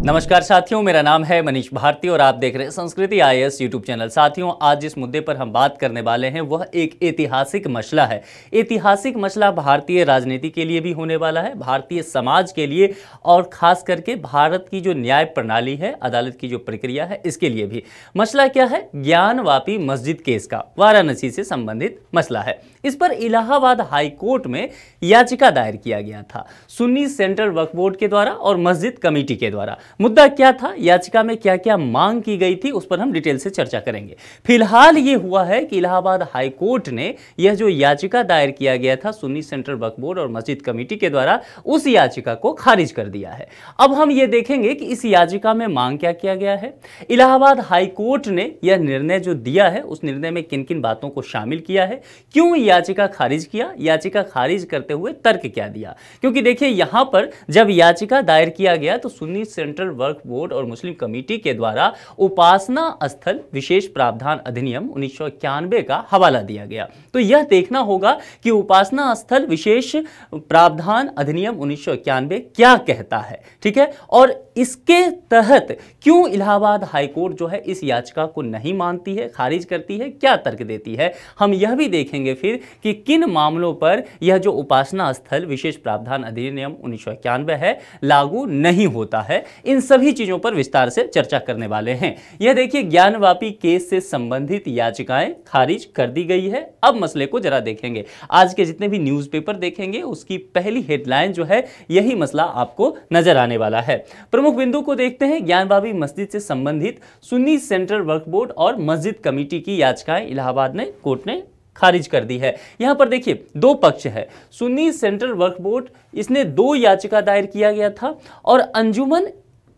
नमस्कार साथियों, मेरा नाम है मनीष भारती और आप देख रहे हैं संस्कृति आईएएस यूट्यूब चैनल। साथियों, आज जिस मुद्दे पर हम बात करने वाले हैं वह एक ऐतिहासिक मसला है। ऐतिहासिक मसला भारतीय राजनीति के लिए भी होने वाला है, भारतीय समाज के लिए और खास करके भारत की जो न्याय प्रणाली है, अदालत की जो प्रक्रिया है, इसके लिए भी। मसला क्या है? ज्ञानवापी मस्जिद केस का वाराणसी से संबंधित मसला है। इस पर इलाहाबाद हाई कोर्ट में याचिका दायर किया गया था सुन्नी सेंट्रल वक्फ बोर्ड के द्वारा और मस्जिद कमेटी के द्वारा। मुद्दा क्या था, याचिका में क्या क्या मांग की गई थी, उस पर हम डिटेल से चर्चा करेंगे। फिलहाल ये हुआ है कि इलाहाबाद हाई कोर्ट ने यह जो याचिका दायर किया गया था सुन्नी सेंट्रल वक्फ बोर्ड और मस्जिद कमेटी के द्वारा, उस याचिका को खारिज कर दिया है। अब हम ये देखेंगे कि इस याचिका में मांग क्या किया गया है, इलाहाबाद हाई कोर्ट ने यह निर्णय जो दिया है उस निर्णय में किन किन बातों को शामिल किया है, क्यों याचिका खारिज किया, याचिका खारिज करते हुए तर्क क्या दिया। क्योंकि देखिए, यहां पर जब याचिका दायर किया गया तो सुन्नी सेंट्रल वक्फ बोर्ड और मुस्लिम कमेटी के द्वारा उपासना स्थल विशेष प्रावधान अधिनियम 1991 का हवाला दिया गया। तो यह देखना होगा कि उपासना स्थल विशेष प्रावधान अधिनियम 1991 क्या कहता है, ठीक है, और इसके तहत क्यों इलाहाबाद हाईकोर्ट जो है इस याचिका को नहीं मानती है, खारिज करती है, क्या तर्क देती है। हम यह भी देखेंगे फिर कि किन मामलों पर यह जो उपासना स्थल विशेष प्रावधान अधिनियम 1991 है लागू नहीं होता है। इन सभी चीजों पर विस्तार से चर्चा करने वाले हैं। यह देखिए, ज्ञानवापी केस से संबंधित याचिकाएं खारिज कर दी गई है। अब मसले को जरा देखेंगे। आज के जितने भी न्यूज़पेपर देखेंगे उसकी पहली हेडलाइन जो है यही मसला आपको नजर आने वाला है। प्रमुख बिंदु को देखते हैं। ज्ञानवापी मस्जिद से संबंधित सुन्नी सेंट्रल वक्फ बोर्ड और मस्जिद कमेटी की याचिकाएं इलाहाबाद कोर्ट ने खारिज कर दी है। यहां पर देखिए, दो पक्ष है। सुन्नी सेंट्रल वक्फ बोर्ड, इसने 2 याचिका दायर किया गया था और अंजुमन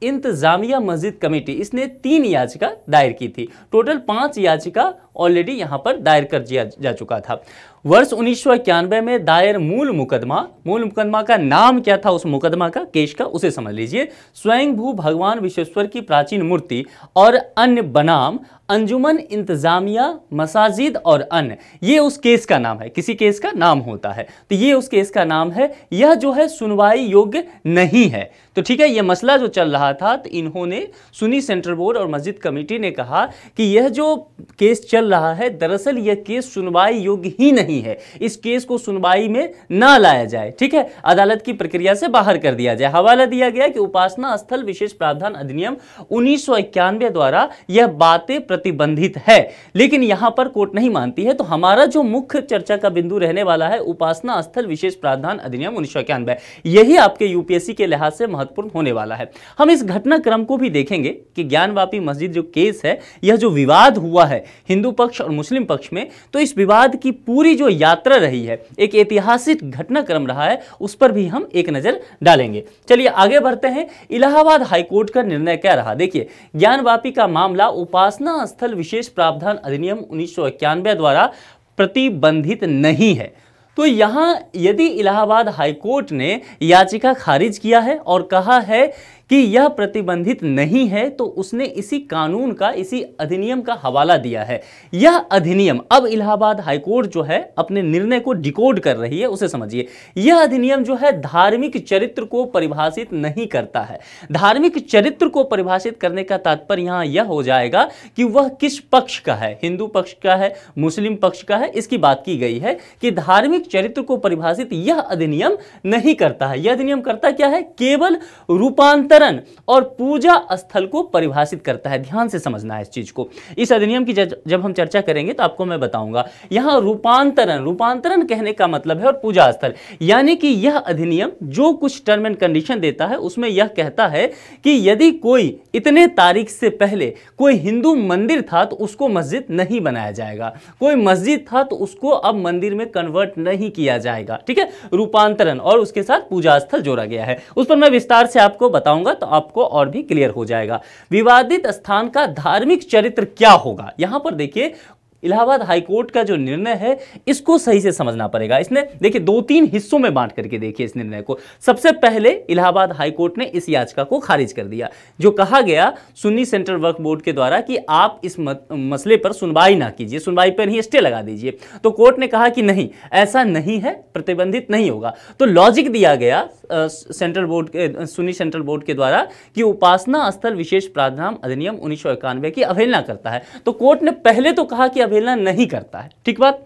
इंतजामिया मस्जिद कमेटी, इसने 3 याचिका दायर की थी। टोटल 5 याचिका ऑलरेडी यहां पर दायर कर दिया जा चुका था। वर्ष 1991 में दायर मूल मुकदमा का नाम क्या था, उस मुकदमा का, केस का, उसे समझ लीजिए। स्वयंभू भगवान विश्वेश्वर की प्राचीन मूर्ति और अन्य बनाम अंजुमन इंतजामिया मसाजिद और अन्य, ये उस केस का नाम है। किसी केस का नाम होता है तो ये उस केस का नाम है। यह जो है सुनवाई योग्य नहीं है। तो ठीक है, यह मसला जो चल रहा था, तो इन्होंने सुन्नी सेंट्रल बोर्ड और मस्जिद कमेटी ने कहा कि यह जो केस चल रहा है, दरअसल यह केस सुनवाई योग्य ही नहीं है। इस केस को सुनवाई में ना लाया जाए, ठीक है, अदालत की प्रक्रिया से बाहर कर दिया जाए। हवाला दिया गया कि उपासना स्थल विशेष प्रावधान अधिनियम 1991 द्वारा यह बातें प्रतिबंधित है, लेकिन यहां पर कोर्ट नहीं मानती है। तो हमारा जो मुख्य चर्चा का बिंदु रहने वाला है उपासना स्थल विशेष प्रावधान अधिनियम 1991, यही आपके यूपीएससी के लिहाज से महत्वपूर्ण होने वाला है। हम इस घटनाक्रम को भी देखेंगे कि ज्ञानवापी मस्जिद जो केस है, यह जो विवाद हुआ है हिंदू पक्ष और मुस्लिम पक्ष में, तो इस विवाद की पूरी जो यात्रा रही है, एक ऐतिहासिक घटनाक्रम रहा है, उस पर भी हम एक नजर डालेंगे। चलिए आगे बढ़ते हैं। इलाहाबाद हाईकोर्ट का निर्णय क्या रहा, देखिए। ज्ञानवापी का मामला उपासना स्थल विशेष प्रावधान अधिनियम 1991 द्वारा प्रतिबंधित नहीं है। तो यहां यदि इलाहाबाद हाईकोर्ट ने याचिका खारिज किया है और कहा है कि यह प्रतिबंधित नहीं है, तो उसने इसी कानून का, इसी अधिनियम का हवाला दिया है। यह अधिनियम, अब इलाहाबाद हाईकोर्ट जो है अपने निर्णय को डिकोड कर रही है, उसे समझिए। यह अधिनियम जो है धार्मिक चरित्र को परिभाषित नहीं करता है। धार्मिक चरित्र को परिभाषित करने का तात्पर्य यहां यह हो जाएगा कि वह किस पक्ष का है, हिंदू पक्ष का है, मुस्लिम पक्ष का है, इसकी बात की गई है कि धार्मिक चरित्र को परिभाषित यह अधिनियम नहीं करता है। यह अधिनियम करता क्या है? केवल रूपांतर और पूजा स्थल को परिभाषित करता है। ध्यान से समझना है इस चीज को। इस अधिनियम की जब हम चर्चा करेंगे तो आपको मैं बताऊंगा। यहां रूपांतरण कहने का मतलब है और पूजा स्थल, यानी कि यह अधिनियम जो कुछ टर्म एंड कंडीशन देता है उसमें यह कहता है कि यदि कोई इतने तारीख से पहले कोई हिंदू मंदिर था तो उसको मस्जिद नहीं बनाया जाएगा, कोई मस्जिद था तो उसको अब मंदिर में कन्वर्ट नहीं किया जाएगा, ठीक है। रूपांतरण और उसके साथ पूजा स्थल जोड़ा गया है, उस पर मैं विस्तार से आपको बताऊंगा तो आपको और भी क्लियर हो जाएगा। विवादित स्थान का धार्मिक चरित्र क्या होगा, यहां पर देखिए इलाहाबाद हाईकोर्ट का जो निर्णय है इसको सही से समझना पड़ेगा। इसने देखिए 2-3 हिस्सों में बांट करके देखिए इस निर्णय को। सबसे पहले इलाहाबाद हाईकोर्ट ने इस याचिका को खारिज कर दिया, जो कहा गया सुन्नी सेंट्रल वक्फ बोर्ड के द्वारा कि आप इस मसले पर सुनवाई ना कीजिए, सुनवाई पर ही स्टे लगा दीजिए। तो कोर्ट ने कहा कि नहीं, ऐसा नहीं है, प्रतिबंधित नहीं होगा। तो लॉजिक दिया गया सुन्नी सेंट्रल बोर्ड के द्वारा कि उपासना स्थल विशेष प्रावधान अधिनियम 1991 की अवहेलना करता है। तो कोर्ट ने पहले तो कहा कि अवहेलना नहीं करता है, ठीक बात।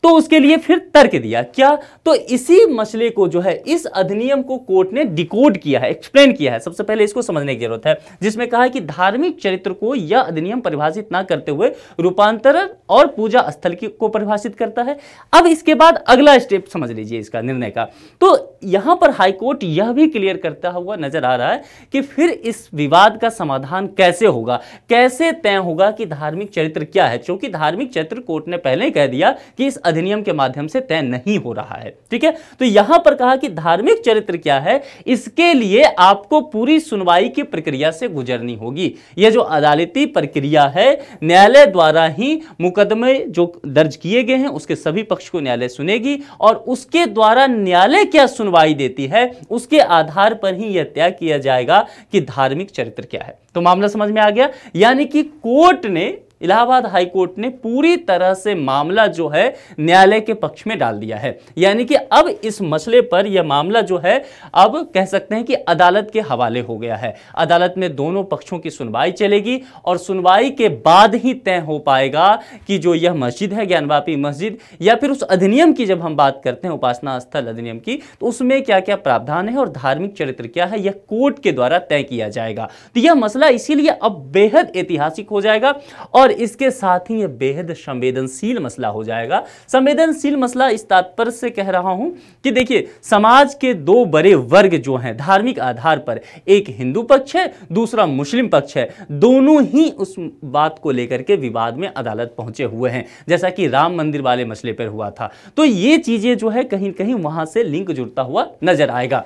तो उसके लिए फिर तर्क दिया क्या, तो इसी मसले को जो है इस अधिनियम को कोर्ट ने डिकोड किया है, एक्सप्लेन किया है। सबसे पहले इसको समझने की जरूरत है, जिसमें कहा है कि धार्मिक चरित्र को यह अधिनियम परिभाषित ना करते हुए रूपांतरण और पूजा स्थल को परिभाषित करता है। अब इसके बाद अगला स्टेप समझ लीजिए इसका निर्णय का। तो यहां पर हाईकोर्ट यह भी क्लियर करता हुआ नजर आ रहा है कि फिर इस विवाद का समाधान कैसे होगा, कैसे तय होगा कि धार्मिक चरित्र क्या है, क्योंकि धार्मिक चरित्र कोर्ट ने पहले ही कह दिया कि इस अधिनियम के माध्यम से तय नहीं हो रहा है, ठीक है। तो यहां पर कहा कि धार्मिक चरित्र क्या है, इसके लिए आपको पूरी सुनवाई की प्रक्रिया से गुजरनी होगी। यह जो अदालती प्रक्रिया है, न्यायालय द्वारा ही मुकदमे जो दर्ज किए गए हैं उसके सभी पक्ष को न्यायालय सुनेगी और उसके द्वारा न्यायालय क्या सुनवाई देती है उसके आधार पर ही यह तय किया जाएगा कि धार्मिक चरित्र क्या है। तो मामला समझ में आ गया, यानी कि कोर्ट ने, इलाहाबाद हाईकोर्ट ने पूरी तरह से मामला जो है न्यायालय के पक्ष में डाल दिया है। यानी कि अब इस मसले पर यह मामला जो है अब कह सकते हैं कि अदालत के हवाले हो गया है। अदालत में दोनों पक्षों की सुनवाई चलेगी और सुनवाई के बाद ही तय हो पाएगा कि जो यह मस्जिद है ज्ञानवापी मस्जिद, या फिर उस अधिनियम की जब हम बात करते हैं उपासना स्थल अधिनियम की, तो उसमें क्या क्या प्रावधान है और धार्मिक चरित्र क्या है, यह कोर्ट के द्वारा तय किया जाएगा। तो यह मसला इसीलिए अब बेहद ऐतिहासिक हो जाएगा और इसके साथ ही यह बेहद संवेदनशील मसला हो जाएगा। संवेदनशील मसला इस तात्पर्य से कह रहा हूं कि देखिए समाज के दो बड़े वर्ग जो हैं धार्मिक आधार पर, एक हिंदू पक्ष है, दूसरा मुस्लिम पक्ष है, दोनों ही उस बात को लेकर के विवाद में अदालत पहुंचे हुए हैं, जैसा कि राम मंदिर वाले मसले पर हुआ था। तो ये चीजें जो है कहीं कहीं वहां से लिंक जुड़ता हुआ नजर आएगा।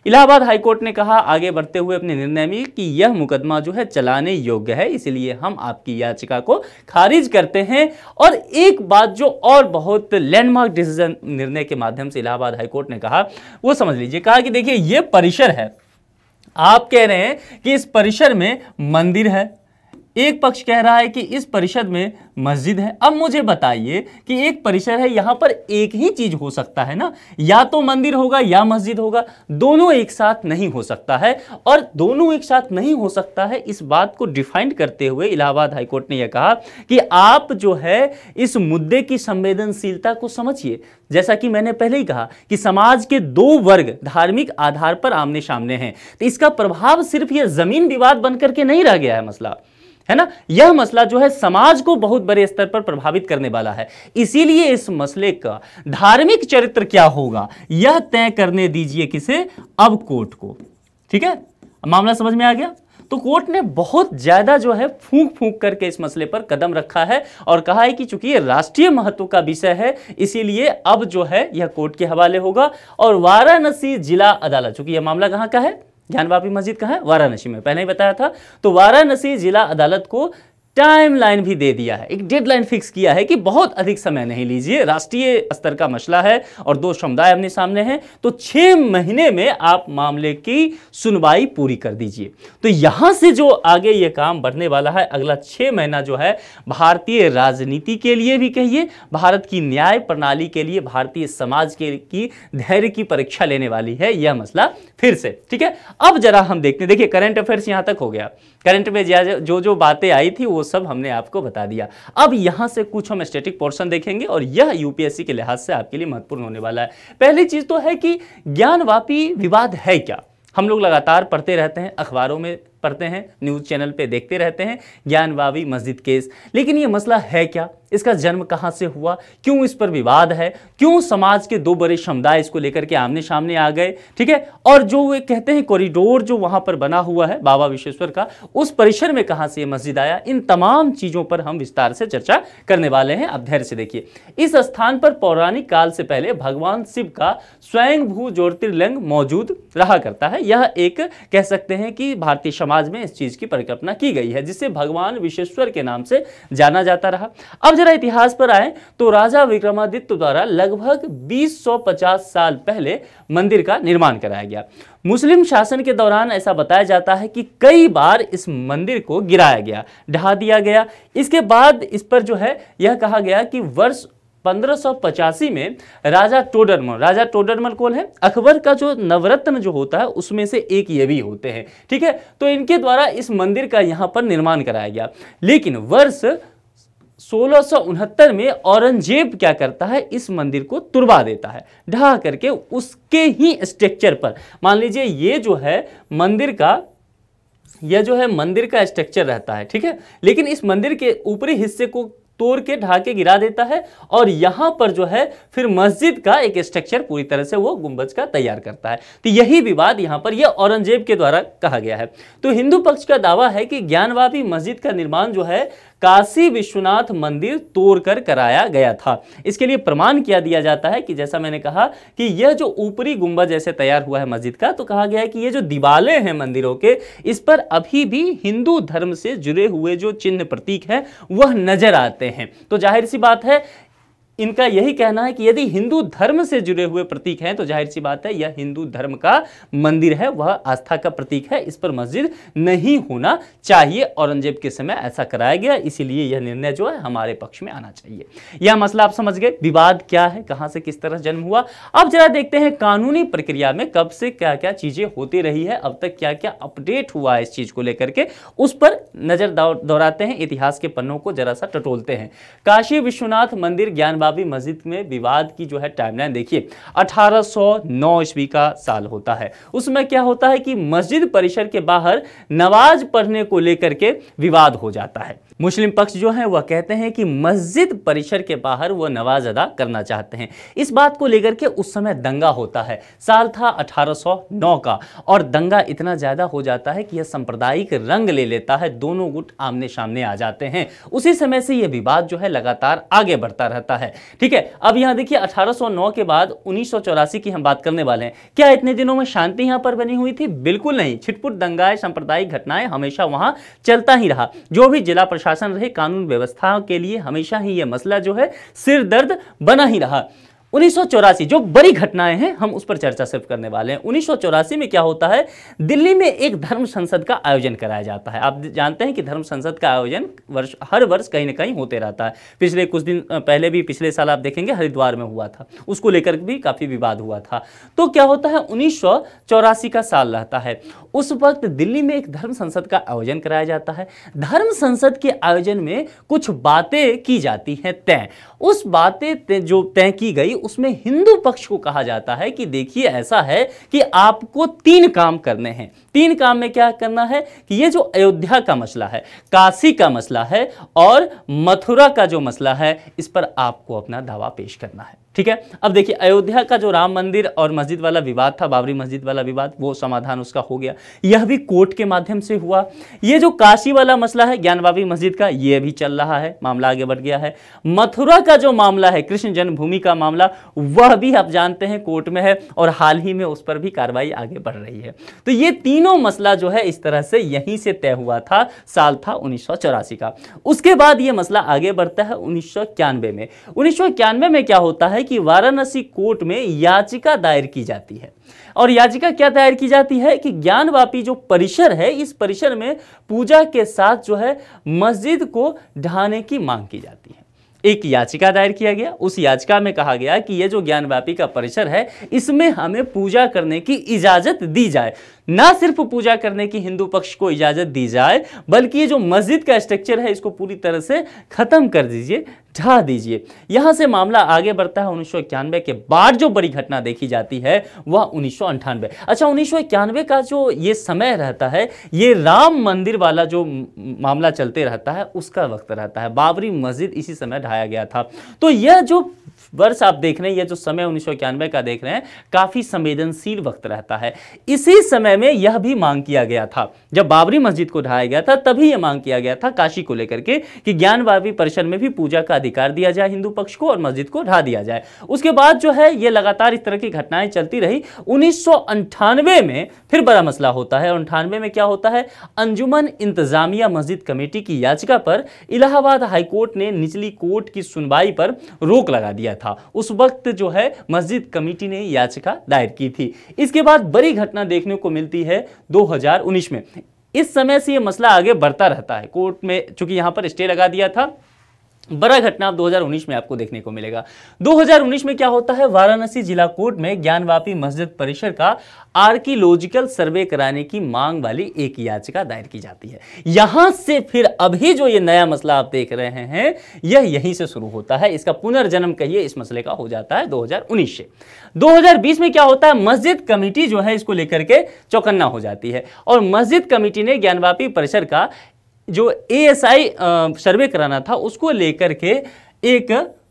इलाहाबाद हाईकोर्ट ने कहा आगे बढ़ते हुए अपने निर्णय में कि यह मुकदमा जो है चलाने योग्य है, इसलिए हम आपकी याचिका को खारिज करते हैं। और एक बात जो और बहुत लैंडमार्क डिसीजन निर्णय के माध्यम से इलाहाबाद हाईकोर्ट ने कहा वो समझ लीजिए। कहा कि देखिए ये परिसर है, आप कह रहे हैं कि इस परिसर में मंदिर है, एक पक्ष कह रहा है कि इस परिषद में मस्जिद है। अब मुझे बताइए कि एक परिसर है, यहां पर एक ही चीज हो सकता है ना, या तो मंदिर होगा या मस्जिद होगा, दोनों एक साथ नहीं हो सकता है। और दोनों एक साथ नहीं हो सकता है, इस बात को डिफाइन करते हुए इलाहाबाद हाईकोर्ट ने यह कहा कि आप जो है इस मुद्दे की संवेदनशीलता को समझिए। जैसा कि मैंने पहले ही कहा कि समाज के दो वर्ग धार्मिक आधार पर आमने सामने हैं, तो इसका प्रभाव सिर्फ यह जमीन विवाद बनकर के नहीं रह गया है मसला, है ना। यह मसला जो है समाज को बहुत बड़े स्तर पर प्रभावित करने वाला है। इसीलिए इस मसले का धार्मिक चरित्र क्या होगा यह तय करने दीजिए किसे, अब कोर्ट को, ठीक है। मामला समझ में आ गया। तो कोर्ट ने बहुत ज्यादा जो है फूंक फूंक करके इस मसले पर कदम रखा है और कहा है कि चूंकि ये राष्ट्रीय महत्व का विषय है इसीलिए अब जो है यह कोर्ट के हवाले होगा। और वाराणसी जिला अदालत, चूंकि यह मामला कहां का है, ज्ञानवापी मस्जिद कहां है, वाराणसी में, पहले ही बताया था। तो वाराणसी जिला अदालत को टाइमलाइन भी दे दिया है, एक डेडलाइन फिक्स किया है कि बहुत अधिक समय नहीं लीजिए, राष्ट्रीय स्तर का मसला है और दो समुदाय अपने सामने हैं, तो 6 महीने में आप मामले की सुनवाई पूरी कर दीजिए। तो यहां से जो आगे ये काम बढ़ने वाला है, अगला 6 महीना जो है भारतीय राजनीति के लिए भी कहिए, भारत की न्याय प्रणाली के लिए, भारतीय समाज के की धैर्य की परीक्षा लेने वाली है यह मसला फिर से, ठीक है। अब जरा हम देखते हैं, देखिए करंट अफेयर्स यहां तक हो गया, करंट में जो जो बातें आई थी वो सब हमने आपको बता दिया। अब यहां से कुछ हम स्टैटिक पोर्शन देखेंगे और यह यूपीएससी के लिहाज से आपके लिए महत्वपूर्ण होने वाला है। पहली चीज तो है कि ज्ञानवापी विवाद है क्या। हम लोग लगातार पढ़ते रहते हैं, अखबारों में पढ़ते हैं, न्यूज चैनल पे देखते रहते हैं ज्ञानवापी मस्जिद केस, लेकिन ये मसला है क्या, इसका जन्म कहां से हुआ, क्यों इस पर विवाद है, क्यों समाज के दो बड़े समुदाय इसको लेकर के आमने सामने आ गए, ठीक है। और जो वे कहते हैं कॉरिडोर जो वहां पर बना हुआ है बाबा विश्वेश्वर का, उस परिसर में कहां से ये मस्जिद आया, इन तमाम चीजों पर हम विस्तार से चर्चा करने वाले हैं। आप धैर्य से देखिए। इस स्थान पर पौराणिक काल से पहले भगवान शिव का स्वयंभू ज्योतिर्लिंग मौजूद रहा करता है। यह एक कह सकते हैं कि भारतीय समाज में इस चीज की परिकल्पना की गई है, जिसे भगवान विश्वेश्वर के नाम से जाना जाता रहा। अब जरा इतिहास पर आए तो राजा विक्रमादित्य द्वारा लगभग 2050 साल पहले मंदिर का निर्माण कराया गया। मुस्लिम शासन के दौरान ऐसा बताया जाता है कि कई बार इस मंदिर को गिराया गया, ढहा दिया गया। इसके बाद इस पर जो है यह कहा गया कि वर्ष 1585 में राजा टोडरमल कौन है? अकबर का जो नवरत्न जो होता है उसमें से एक ये भी होते हैं, ठीक है। तो इनके द्वारा इस मंदिर का यहां पर निर्माण कराया गया। लेकिन वर्ष 1669 में औरंगजेब क्या करता है, इस मंदिर को तुड़वा देता है, ढहा करके उसके ही स्ट्रक्चर पर, मान लीजिए ये जो है मंदिर का स्ट्रक्चर रहता है, ठीक है, लेकिन इस मंदिर के ऊपरी हिस्से को तोड़ के ढहा के गिरा देता है और यहां पर जो है फिर मस्जिद का एक स्ट्रक्चर पूरी तरह से वो गुंबज का तैयार करता है। तो यही विवाद यहां पर यह औरंगजेब के द्वारा कहा गया है। तो हिंदू पक्ष का दावा है कि ज्ञानवापी मस्जिद का निर्माण जो है काशी विश्वनाथ मंदिर तोड़कर कराया गया था। इसके लिए प्रमाण किया दिया जाता है कि जैसा मैंने कहा कि यह जो ऊपरी गुंबद जैसे तैयार हुआ है मस्जिद का, तो कहा गया है कि ये जो दीवारें हैं मंदिरों के, इस पर अभी भी हिंदू धर्म से जुड़े हुए जो चिन्ह प्रतीक हैं वह नजर आते हैं। तो जाहिर सी बात है इनका यही कहना है कि यदि हिंदू धर्म से जुड़े हुए प्रतीक हैं तो जाहिर सी बात है यह हिंदू धर्म का मंदिर है, वह आस्था का प्रतीक है, इस पर मस्जिद नहीं होना चाहिए। औरंगजेब के समय ऐसा कराया गया, इसीलिए यह निर्णय जो है हमारे पक्ष में आना चाहिए। यह मसला आप समझ गए, विवाद क्या है, कहां से किस तरह जन्म हुआ। अब जरा देखते हैं कानूनी प्रक्रिया में कब से क्या क्या चीजें होती रही है, अब तक क्या क्या अपडेट हुआ है इस चीज को लेकर के, उस पर नजर दौड़ाते हैं, इतिहास के पन्नों को जरा सा टटोलते हैं। काशी विश्वनाथ मंदिर ज्ञानवापी मस्जिद में विवाद की जो है टाइमलाइन देखिए, 1809 ईस्वी का साल होता है। उसमें क्या होता है कि मस्जिद परिसर के बाहर नमाज पढ़ने को लेकर के विवाद हो जाता है। मुस्लिम पक्ष जो है वह कहते हैं कि मस्जिद परिसर के बाहर वह नमाज अदा करना चाहते हैं। इस बात को लेकर के उस समय दंगा होता है। साल था 1809 का और दंगा इतना ज्यादा हो जाता है कि यह सांप्रदायिक रंग ले लेता है, दोनों गुट आमने सामने आ जाते हैं। उसी समय से यह विवाद जो है लगातार आगे बढ़ता रहता है, ठीक है। अब यहां देखिए 1809 के बाद 1984 की हम बात करने वाले हैं। क्या इतने दिनों में शांति यहां पर बनी हुई थी? बिल्कुल नहीं। छिटपुट दंगाएं, सांप्रदायिक घटनाएं हमेशा वहां चलता ही रहा। जो भी जिला प्रशासन रहे, कानून व्यवस्था के लिए हमेशा ही यह मसला जो है सिर दर्द बना ही रहा। 1984 जो बड़ी घटनाएं हैं हम उस पर चर्चा सिर्फ करने वाले हैं। 1984 में क्या होता है, दिल्ली में एक धर्म संसद का आयोजन कराया जाता है। आप जानते हैं कि धर्म संसद का आयोजन हर वर्ष कहीं ना कहीं होते रहता है। पिछले कुछ दिन पहले भी, पिछले साल आप देखेंगे हरिद्वार में हुआ था, उसको लेकर भी काफी विवाद हुआ था। तो क्या होता है, 1984 का साल रहता है। उस वक्त दिल्ली में एक धर्म संसद का आयोजन कराया जाता है। धर्म संसद के आयोजन में कुछ बातें की जाती हैं तय। उस बातें जो तय की गई उसमें हिंदू पक्ष को कहा जाता है कि देखिए ऐसा है कि आपको 3 काम करने हैं। 3 काम में क्या करना है कि ये जो अयोध्या का मसला है, काशी का मसला है और मथुरा का जो मसला है, इस पर आपको अपना दावा पेश करना है, ठीक है। अब देखिए अयोध्या का जो राम मंदिर और मस्जिद वाला विवाद था, बाबरी मस्जिद वाला विवाद, वो समाधान उसका हो गया, यह भी कोर्ट के माध्यम से हुआ। ये जो काशी वाला मसला है ज्ञानवापी मस्जिद का, यह भी चल रहा है, मामला आगे बढ़ गया है। मथुरा का जो मामला है, कृष्ण जन्मभूमि का मामला, वह भी आप जानते हैं कोर्ट में है और हाल ही में उस पर भी कार्रवाई आगे बढ़ रही है। तो ये तीनों मसला जो है इस तरह से यहीं से तय हुआ था। साल था 1984 का। उसके बाद ये मसला आगे बढ़ता है 1991 में। 1991 में क्या होता है कि वाराणसी कोर्ट में याचिका दायर की जाती है। और याचिका क्या दायर की जाती है कि ज्ञानवापी जो परिसर है, इस परिसर में पूजा के साथ जो है मस्जिद को ढहाने की मांग की जाती है। एक याचिका दायर किया गया, उस याचिका में कहा गया कि यह जो ज्ञानवापी का परिसर है इसमें हमें पूजा करने की इजाजत दी जाए। ना सिर्फ पूजा करने की हिंदू पक्ष को इजाजत दी जाए, बल्कि ये जो मस्जिद का स्ट्रक्चर है इसको पूरी तरह से खत्म कर दीजिए, ढा दीजिए। यहां से मामला आगे बढ़ता है। 1991 के बाद जो बड़ी घटना देखी जाती है वह 1998। अच्छा, 1991 का जो ये समय रहता है, ये राम मंदिर वाला जो मामला चलते रहता है उसका वक्त रहता है। बाबरी मस्जिद इसी समय ढाया गया था। तो यह जो वर्ष आप देख रहे हैं, ये जो समय 1991 का देख रहे हैं, काफी संवेदनशील वक्त रहता है। इसी समय में यह भी मांग किया गया था, जब बाबरी मस्जिद को ढाया गया था तभी यह मांग किया गया था काशी को लेकर के कि ज्ञानवापी परिसर में भी पूजा का अधिकार दिया जाए हिंदू पक्ष को और मस्जिद को ढा दिया जाए। उसके बाद जो है ये लगातार इस तरह की घटनाएं चलती रही। 1998 में फिर बड़ा मसला होता है। 98 में क्या होता है, अंजुमन इंतजामिया मस्जिद कमेटी की याचिका पर इलाहाबाद हाईकोर्ट ने निचली कोर्ट की सुनवाई पर रोक लगा दिया था। उस वक्त जो है मस्जिद कमेटी ने याचिका दायर की थी। इसके बाद बड़ी घटना देखने को मिलती है 2019 में। इस समय से यह मसला आगे बढ़ता रहता है कोर्ट में, चूंकि यहां पर स्टे लगा दिया था। बड़ा घटना अब 2019 में आपको देखने को मिलेगा। 2019 में क्या होता है, वाराणसी जिला कोर्ट में ज्ञानवापी मस्जिद परिसर का आर्कियोलॉजिकल सर्वे कराने की मांग वाली एक याचिका दायर की जाती है। यहां से फिर अभी जो ये नया मसला आप देख रहे हैं, यह यहीं से शुरू होता है। इसका पुनर्जन्म कहिए इस मसले का हो जाता है 2019 से। 2020 में क्या होता है, मस्जिद कमेटी जो है इसको लेकर के चौकन्ना हो जाती है और मस्जिद कमेटी ने ज्ञानवापी परिसर का जो ASI सर्वे कराना था उसको लेकर के एक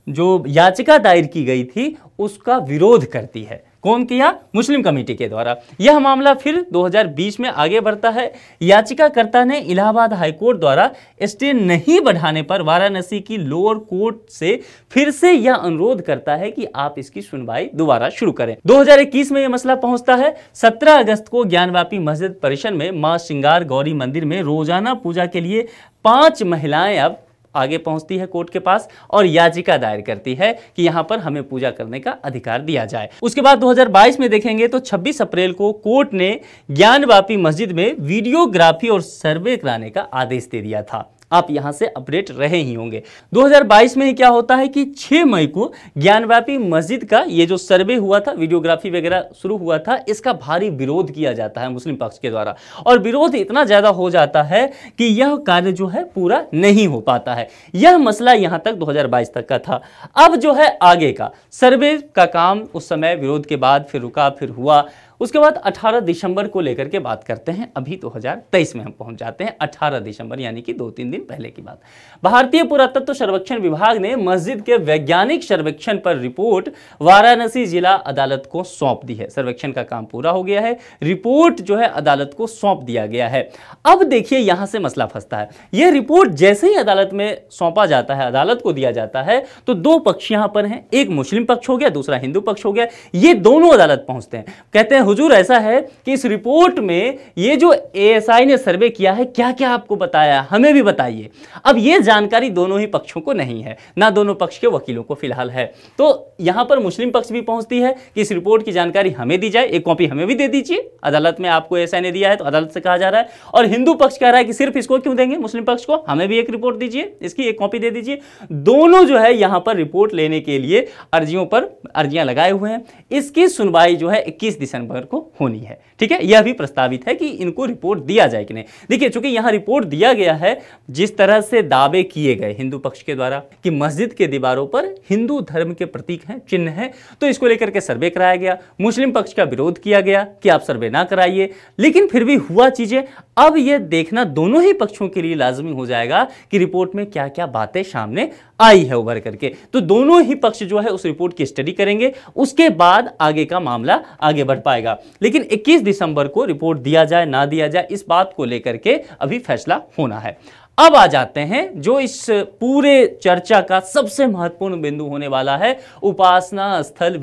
जो याचिका दायर की गई थी उसका विरोध करती है। कौन किया, मुस्लिम कमेटी के द्वारा। यह मामला फिर 2020 में आगे बढ़ता है। याचिकाकर्ता ने इलाहाबाद हाईकोर्ट द्वारा स्टे नहीं बढ़ाने पर वाराणसी की लोअर कोर्ट से फिर से यह अनुरोध करता है कि आप इसकी सुनवाई दोबारा शुरू करें। 2021 में यह मसला पहुंचता है। 17 अगस्त को ज्ञानवापी मस्जिद परिसर में मां श्रृंगार गौरी मंदिर में रोजाना पूजा के लिए 5 महिलाएं अब आगे पहुंचती है कोर्ट के पास और याचिका दायर करती है कि यहां पर हमें पूजा करने का अधिकार दिया जाए। उसके बाद 2022 में देखेंगे तो 26 अप्रैल को कोर्ट ने ज्ञानवापी मस्जिद में वीडियोग्राफी और सर्वे कराने का आदेश दे दिया था। आप यहां से अपडेट रहे ही होंगे। 2022 में क्या होता है कि 6 मई को ज्ञानवापी मस्जिद का ये जो सर्वे हुआ था, वीडियोग्राफी वगैरह शुरू हुआ था, इसका भारी विरोध किया जाता है मुस्लिम पक्ष के द्वारा और विरोध इतना ज्यादा हो जाता है कि यह कार्य जो है पूरा नहीं हो पाता है। यह मसला यहां तक 2022 तक का था। अब जो है आगे का सर्वे का काम उस समय विरोध के बाद फिर रुका, फिर हुआ। उसके बाद 18 दिसंबर को लेकर के बात करते हैं। अभी 2023 में हम पहुंच जाते हैं। 18 दिसंबर यानी कि 2-3 दिन पहले की बात। भारतीय पुरातत्व सर्वेक्षण विभाग ने मस्जिद के वैज्ञानिक सर्वेक्षण पर रिपोर्ट वाराणसी जिला अदालत को सौंप दी है। सर्वेक्षण का काम पूरा हो गया है, रिपोर्ट जो है अदालत को सौंप दिया गया है। अब देखिए यहां से मसला फंसता है। यह रिपोर्ट जैसे ही अदालत में सौंपा जाता है, अदालत को दिया जाता है, तो 2 पक्ष यहां पर हैं। एक मुस्लिम पक्ष हो गया, दूसरा हिंदू पक्ष हो गया। ये दोनों अदालत पहुंचते हैं, कहते हैं हुजूर ऐसा है कि इस रिपोर्ट में ये जो ASI ने सर्वे किया है क्या क्या आपको बताया, हमें भी बताइए। अब ये जानकारी दोनों ही पक्षों को नहीं है, ना दोनों पक्ष के वकीलों को फिलहाल है। तो यहां पर मुस्लिम पक्ष भी पहुंचती है कि इस रिपोर्ट की जानकारी हमें दी जाए, एक कॉपी हमें भी दे दीजिए। अदालत में आपको ASI ने दिया है तो अदालत से कहा जा रहा है। और हिंदू पक्ष कह रहा है कि सिर्फ इसको क्यों देंगे, मुस्लिम पक्ष को हमें भी एक रिपोर्ट दीजिए, इसकी एक कॉपी दे दीजिए। दोनों जो है यहां पर रिपोर्ट लेने के लिए अर्जियां लगाए हुए हैं। इसकी सुनवाई जो है 21 दिसंबर को होनी है। ठीक है, यह भी प्रस्तावित है कि इनको रिपोर्ट दिया जाए कि नहीं। देखिए चूंकि यहां रिपोर्ट दिया गया है, जिस तरह से दावे किए गए हिंदू पक्ष के द्वारा कि मस्जिद के दीवारों पर हिंदू धर्म के प्रतीक हैं, चिन्ह हैं, तो इसको लेकर के सर्वे कराया गया। मुस्लिम पक्ष का विरोध किया गया कि आप सर्वे ना कराइए, लेकिन फिर भी हुआ चीजें। अब यह देखना दोनों ही पक्षों के लिए लाजमी हो जाएगा कि रिपोर्ट में क्या क्या बातें सामने आई है उभर करके। तो दोनों ही पक्ष जो है उस रिपोर्ट की स्टडी करेंगे, उसके बाद आगे का मामला आगे बढ़ पाएगा। लेकिन 21 दिसंबर को रिपोर्ट दिया जाए ना दिया जाए, इस बात को लेकर के अभी फैसला होना है। अब आ जाते हैं जो इस पूरे चर्चा का सबसे महत्वपूर्ण बिंदु होने वाला है, उपासना स्थल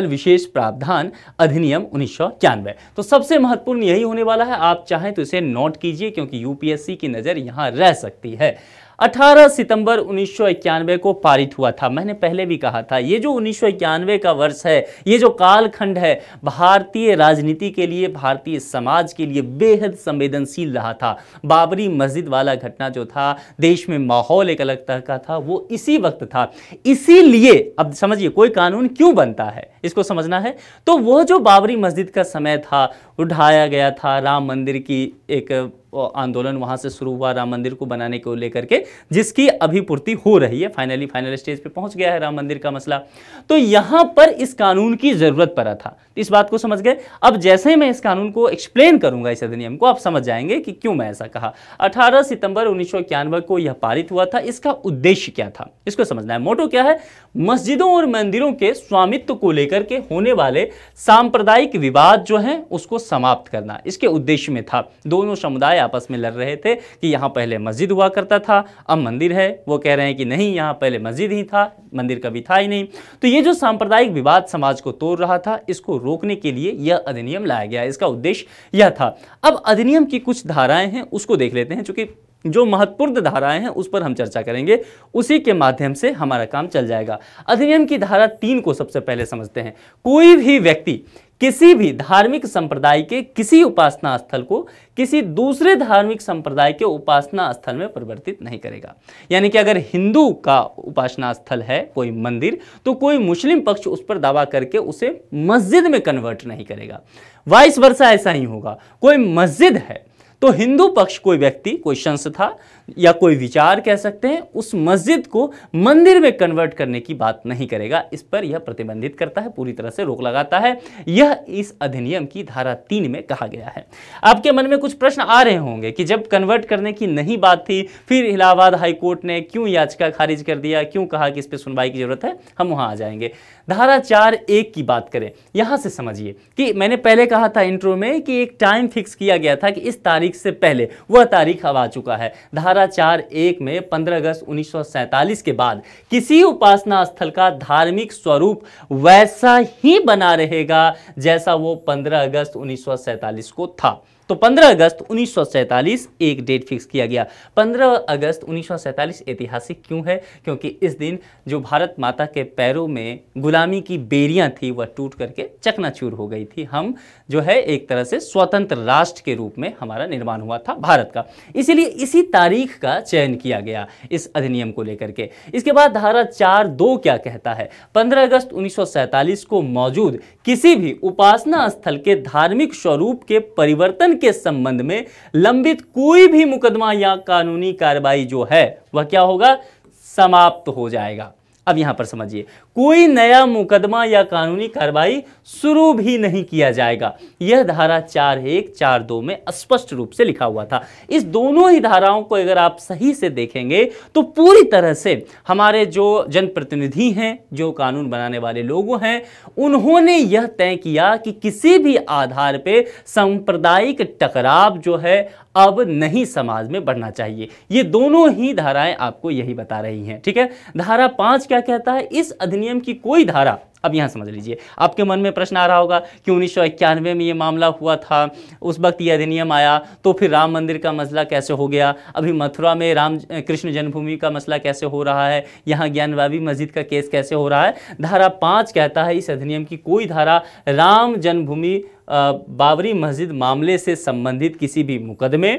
विशेष प्रावधान अधिनियम 1991। तो सबसे महत्वपूर्ण यही होने वाला है। आप चाहें तो इसे नोट कीजिए क्योंकि यूपीएससी की नजर यहां रह सकती है। 18 सितंबर 1991 को पारित हुआ था। मैंने पहले भी कहा था ये जो 1991 का वर्ष है, ये जो कालखंड है, भारतीय राजनीति के लिए, भारतीय समाज के लिए बेहद संवेदनशील रहा था। बाबरी मस्जिद वाला घटना जो था, देश में माहौल एक अलग तरह का था, वो इसी वक्त था। इसीलिए अब समझिए कोई कानून क्यों बनता है, इसको समझना है। तो वो जो बाबरी मस्जिद का समय था, उठाया गया था, राम मंदिर की एक आंदोलन वहां से शुरू हुआ राम मंदिर को बनाने को लेकर के, जिसकी अभी पूर्ति हो रही है, फाइनल स्टेज पे पहुंच गया है राम मंदिर का मसला। तो यहां पर इस कानून की जरूरत पड़ा था, इस बात को समझ गए। अब जैसे ही मैं इस कानून को एक्सप्लेन करूंगा, इस अधिनियम को, आप समझ जाएंगे कि क्यों मैं ऐसा कहा। 18 सितंबर 1991 को यह पारित हुआ था। इसका उद्देश्य क्या था, इसको समझना है। मोटो क्या है? मस्जिदों और मंदिरों के स्वामित्व को लेकर के होने वाले सांप्रदायिक विवाद जो हैं उसको समाप्त करना, इसके उद्देश्य में था। दोनों समुदाय आपस में लड़ रहे थे कि यहां पहले मस्जिद हुआ करता था, अब मंदिर है। वो कह रहे हैं कि नहीं, यहां पहले मस्जिद ही था, मंदिर कभी था ही नहीं। तो ये जो सांप्रदायिक विवाद समाज को तोड़ रहा था, इसको रोकने के लिए यह अधिनियम लाया गया। इसका उद्देश्य यह था। अब अधिनियम की कुछ धाराएं हैं, उसको देख लेते हैं, क्योंकि जो महत्वपूर्ण धाराएं हैं उस पर हम चर्चा करेंगे, उसी के माध्यम से हमारा काम चल जाएगा। अधिनियम की धारा 3 को सबसे पहले समझते हैं। कोई भी व्यक्ति किसी भी धार्मिक संप्रदाय के किसी उपासना स्थल को किसी दूसरे धार्मिक संप्रदाय के उपासना स्थल में परिवर्तित नहीं करेगा। यानी कि अगर हिंदू का उपासना स्थल है कोई मंदिर, तो कोई मुस्लिम पक्ष उस पर दावा करके उसे मस्जिद में कन्वर्ट नहीं करेगा। वाइस वर्सा ऐसा ही होगा। कोई मस्जिद है तो हिंदू पक्ष, कोई व्यक्ति, कोई संस्था या कोई विचार कह सकते हैं, उस मस्जिद को मंदिर में कन्वर्ट करने की बात नहीं करेगा। इस पर यह प्रतिबंधित करता है, पूरी तरह से रोक लगाता है। यह इस अधिनियम की धारा 3 में कहा गया है। आपके मन में कुछ प्रश्न आ रहे होंगे कि जब कन्वर्ट करने की नहीं बात थी, फिर इलाहाबाद हाईकोर्ट ने क्यों याचिका खारिज कर दिया, क्यों कहा कि इस पर सुनवाई की जरूरत है? हम वहां आ जाएंगे। धारा 4(1) की बात करें, यहां से समझिए कि मैंने पहले कहा था इंट्रो में कि एक टाइम फिक्स किया गया था कि इस तारीख से पहले, वह तारीख अब आ चुका है। धारा 4(1) में 15 अगस्त 1947 के बाद किसी उपासना स्थल का धार्मिक स्वरूप वैसा ही बना रहेगा जैसा वो 15 अगस्त 1947 को था। तो 15 अगस्त 1947 एक डेट फिक्स किया गया। 15 अगस्त 1947 ऐतिहासिक क्यों है? क्योंकि इस दिन जो भारत माता के पैरों में गुलामी की बेड़ियां थी वह टूट करके चकनाचूर हो गई थी। हम जो है एक तरह से स्वतंत्र राष्ट्र के रूप में हमारा निर्माण हुआ था भारत का, इसीलिए इसी तारीख का चयन किया गया इस अधिनियम को लेकर के। इसके बाद धारा 4(2) क्या कहता है? 15 अगस्त 1947 को मौजूद किसी भी उपासना स्थल के धार्मिक स्वरूप के परिवर्तन के संबंध में लंबित कोई भी मुकदमा या कानूनी कार्रवाई जो है वह क्या होगा? समाप्त हो जाएगा। अब यहां पर समझिए, कोई नया मुकदमा या कानूनी कार्रवाई शुरू भी नहीं किया जाएगा। यह धारा 4(1) 4(2) में स्पष्ट रूप से लिखा हुआ था। इस दोनों ही धाराओं को अगर आप सही से देखेंगे तो पूरी तरह से हमारे जो जनप्रतिनिधि हैं, जो कानून बनाने वाले लोग हैं, उन्होंने यह तय किया कि किसी भी आधार पे सांप्रदायिक टकराव जो है अब नहीं समाज में बढ़ना चाहिए। ये दोनों ही धाराएं आपको यही बता रही हैं, ठीक है। धारा 5 क्या कहता है? इस अधिनियम की कोई धारा, अब यहां समझ लीजिए, आपके मन में प्रश्न आ रहा होगा कि 1991 में ये मामला हुआ था, उस वक्त ये अधिनियम आया, तो फिर राम मंदिर का मसला कैसे हो गया? अभी मथुरा में राम कृष्ण जन्मभूमि का मसला कैसे हो रहा है? यहाँ ज्ञानवापी मस्जिद का केस कैसे हो रहा है? धारा 5 कहता है इस अधिनियम की कोई धारा राम जन्मभूमि बाबरी मस्जिद मामले से संबंधित किसी भी मुकदमे,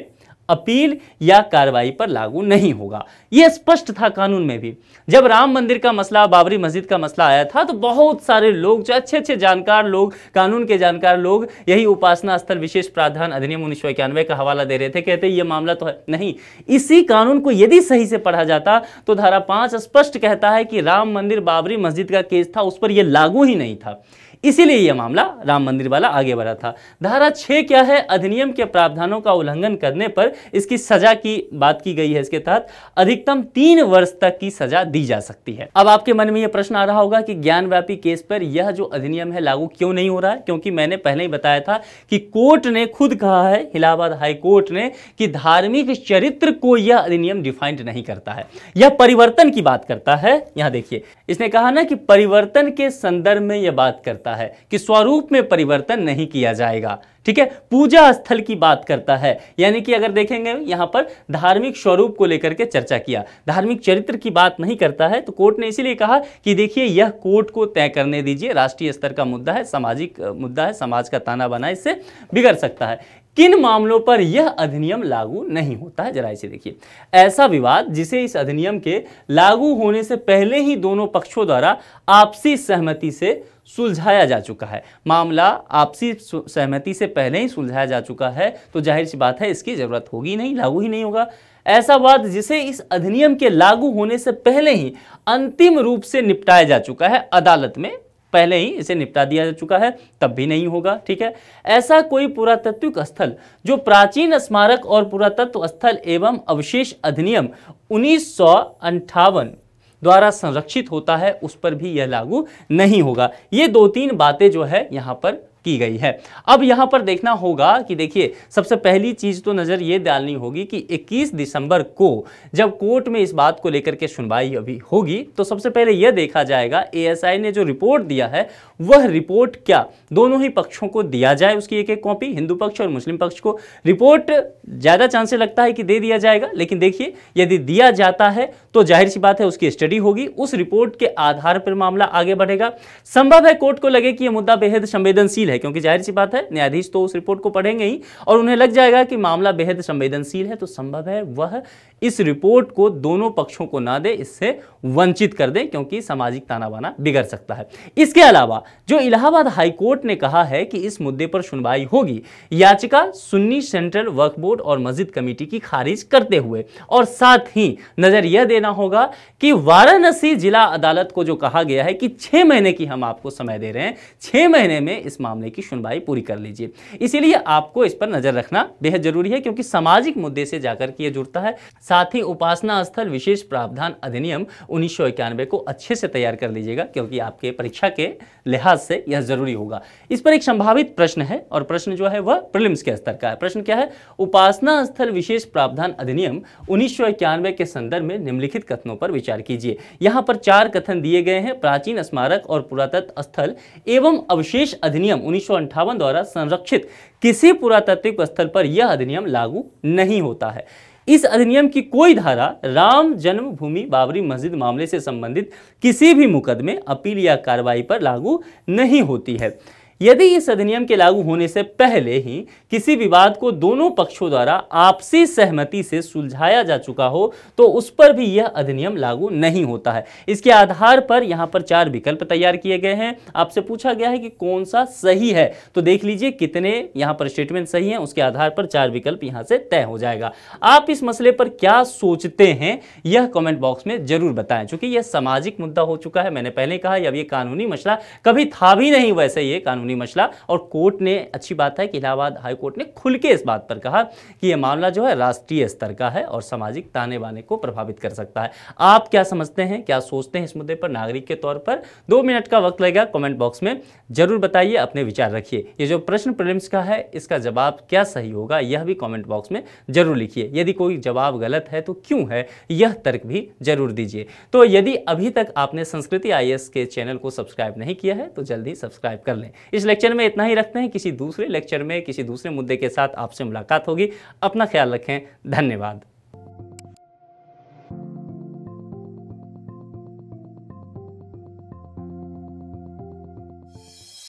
अपील या कार्रवाई पर लागू नहीं होगा। यह स्पष्ट था कानून में भी। जब राम मंदिर का मसला, बाबरी मस्जिद का मसला आया था तो बहुत सारे लोग, जो अच्छे जानकार लोग, कानून के जानकार लोग, यही उपासना स्थल विशेष प्रावधान अधिनियम 1991 का हवाला दे रहे थे, कहते ये मामला तो है नहीं। इसी कानून को यदि सही से पढ़ा जाता तो धारा 5 स्पष्ट कहता है कि राम मंदिर बाबरी मस्जिद का केस था, उस पर यह लागू ही नहीं था, इसीलिए यह मामला राम मंदिर वाला आगे बढ़ा था। धारा 6 क्या है? अधिनियम के प्रावधानों का उल्लंघन करने पर इसकी सजा की बात की गई है। इसके तहत अधिकतम 3 वर्ष तक की सजा दी जा सकती है। अब आपके मन में यह प्रश्न आ रहा होगा कि ज्ञानव्यापी केस पर यह जो अधिनियम है लागू क्यों नहीं हो रहा है? क्योंकि मैंने पहले ही बताया था कि कोर्ट ने खुद कहा है, इलाहाबाद हाई कोर्ट ने, कि धार्मिक चरित्र को यह अधिनियम डिफाइंड नहीं करता है, यह परिवर्तन की बात करता है। यहां देखिए, इसने कहा ना कि परिवर्तन के संदर्भ में यह बात करता है कि स्वरूप में परिवर्तन नहीं किया जाएगा, ठीक है। पूजा स्थल की बात करता है, यानी कि अगर देखेंगे यहां पर धार्मिक स्वरूप को लेकर के चर्चा किया, धार्मिक चरित्र की बात नहीं करता है। तो कोर्ट ने इसीलिए कहा कि देखिए यह कोर्ट को तय करने दीजिए, राष्ट्रीय स्तर का मुद्दा है, सामाजिक मुद्दा है, समाज का ताना बाना इससे बिगड़ सकता है। किन मामलों पर यह अधिनियम लागू नहीं होता है, जरा इसे देखिए। ऐसा विवाद जिसे इस अधिनियम के लागू होने से पहले ही दोनों पक्षों द्वारा आपसी सहमति से सुलझाया जा चुका है। मामला आपसी सहमति से पहले ही सुलझाया जा चुका है तो जाहिर सी बात है इसकी जरूरत होगी नहीं, लागू ही नहीं होगा। ऐसा वाद जिसे इस अधिनियम के लागू होने से पहले ही अंतिम रूप से निपटाया जा चुका है, अदालत में पहले ही इसे निपटा दिया जा चुका है, तब भी नहीं होगा। ठीक है, ऐसा कोई पुरातात्विक स्थल जो प्राचीन स्मारक और पुरातत्व स्थल एवं अवशेष अधिनियम 1958 द्वारा संरक्षित होता है, उस पर भी यह लागू नहीं होगा। ये 2-3 बातें जो है यहां पर की गई है। अब यहां पर देखना होगा कि देखिए, सबसे पहली चीज तो नजर ये डालनी होगी कि 21 दिसंबर को जब कोर्ट में इस बात को लेकर के सुनवाई अभी होगी तो सबसे पहले यह देखा जाएगा एएसआई ने जो रिपोर्ट दिया है वह रिपोर्ट क्या दोनों ही पक्षों को दिया जाए, उसकी एक कॉपी, हिंदू पक्ष और मुस्लिम पक्ष को। रिपोर्ट ज्यादा चांस लगता है कि दे दिया जाएगा, लेकिन देखिए यदि दिया जाता है तो जाहिर सी बात है उसकी स्टडी होगी, उस रिपोर्ट के आधार पर मामला आगे बढ़ेगा। संभव है कोर्ट को लगे कि यह मुद्दा बेहद संवेदनशील है, क्योंकि जाहिर सी बात है न्यायाधीश तो उस रिपोर्ट को पढ़ेंगे ही और उन्हें लग जाएगा कि मामला बेहद संवेदनशील है, तो संभव है वह इस रिपोर्ट को दोनों पक्षों को ना दे, इससे वंचित कर दे, क्योंकि सामाजिक ताना बाना बिगड़ सकता है। इसके अलावा जो इलाहाबाद हाईकोर्ट ने कहा है कि इस मुद्दे पर सुनवाई होगी, याचिका सुन्नी सेंट्रल वक्फ बोर्ड और मस्जिद कमेटी की खारिज करते हुए, और साथ ही नजर यह देना होगा कि वाराणसी जिला अदालत को जो कहा गया है कि 6 महीने की हम आपको समय दे रहे हैं, 6 महीने में इस मामले की सुनवाई पूरी कर लीजिए। इसीलिए आपको इस पर नजर रखना बेहद जरूरी है, क्योंकि सामाजिक मुद्दे से जाकर के यह जुड़ता है। साथ ही उपासना स्थल विशेष प्रावधान अधिनियम 1991 को अच्छे से तैयार कर लीजिएगा, क्योंकि आपके परीक्षा के लिहाज से यह जरूरी होगा। इस पर एक संभावित प्रश्न है और प्रश्न जो है वह प्रीलिम्स के स्तर का है। प्रश्न क्या है? उपासना स्थल विशेष प्रावधान अधिनियम 1991 के संदर्भ में निम्नलिखित कथनों पर विचार कीजिए। यहां पर 4 कथन दिए गए हैं। प्राचीन स्मारक और पुरातत्व स्थल एवं अवशेष अधिनियम 1958 द्वारा संरक्षित किसी पुरातात्विक स्थल पर यह अधिनियम लागू नहीं होता है। इस अधिनियम की कोई धारा राम जन्मभूमि बाबरी मस्जिद मामले से संबंधित किसी भी मुकदमे, अपील या कार्रवाई पर लागू नहीं होती है। यदि इस अधिनियम के लागू होने से पहले ही किसी विवाद को दोनों पक्षों द्वारा आपसी सहमति से सुलझाया जा चुका हो तो उस पर भी यह अधिनियम लागू नहीं होता है। इसके आधार पर यहां पर 4 विकल्प तैयार किए गए हैं। आपसे पूछा गया है कि कौन सा सही है, तो देख लीजिए कितने यहां पर स्टेटमेंट सही हैं, उसके आधार पर 4 विकल्प यहां से तय हो जाएगा। आप इस मसले पर क्या सोचते हैं यह कमेंट बॉक्स में जरूर बताएं। चूंकि यह सामाजिक मुद्दा हो चुका है, मैंने पहले कहा अब यह कानूनी मसला कभी था भी नहीं, वैसे ये कानूनी मसला, और कोर्ट ने, अच्छी बात है कि इलाहाबाद हाई कोर्ट ने खुल के इस बात पर कहा कि यह मामला जो है राष्ट्रीय स्तर का है और सामाजिक ताने बाने को प्रभावित कर सकता है। आप क्या समझते हैं, क्या सोचते हैं इस मुद्दे पर? नागरिक के तौर पर 2 मिनट का वक्त लगेगा, कमेंट बॉक्स में जरूर बताइए, अपने विचार रखिए। ये जो प्रश्न प्रीलिम्स का है इसका जवाब क्या सही होगा यह भी कमेंट बॉक्स में जरूर लिखिए। यदि कोई जवाब गलत है तो क्यों है, यह तर्क भी जरूर दीजिए। तो यदि अभी तक आपने संस्कृति IAS के चैनल को सब्सक्राइब नहीं किया है तो जल्दी सब्सक्राइब कर लें। इस लेक्चर में इतना ही रखते हैं, किसी दूसरे लेक्चर में किसी दूसरे मुद्दे के साथ आपसे मुलाकात होगी। अपना ख्याल रखें, धन्यवाद।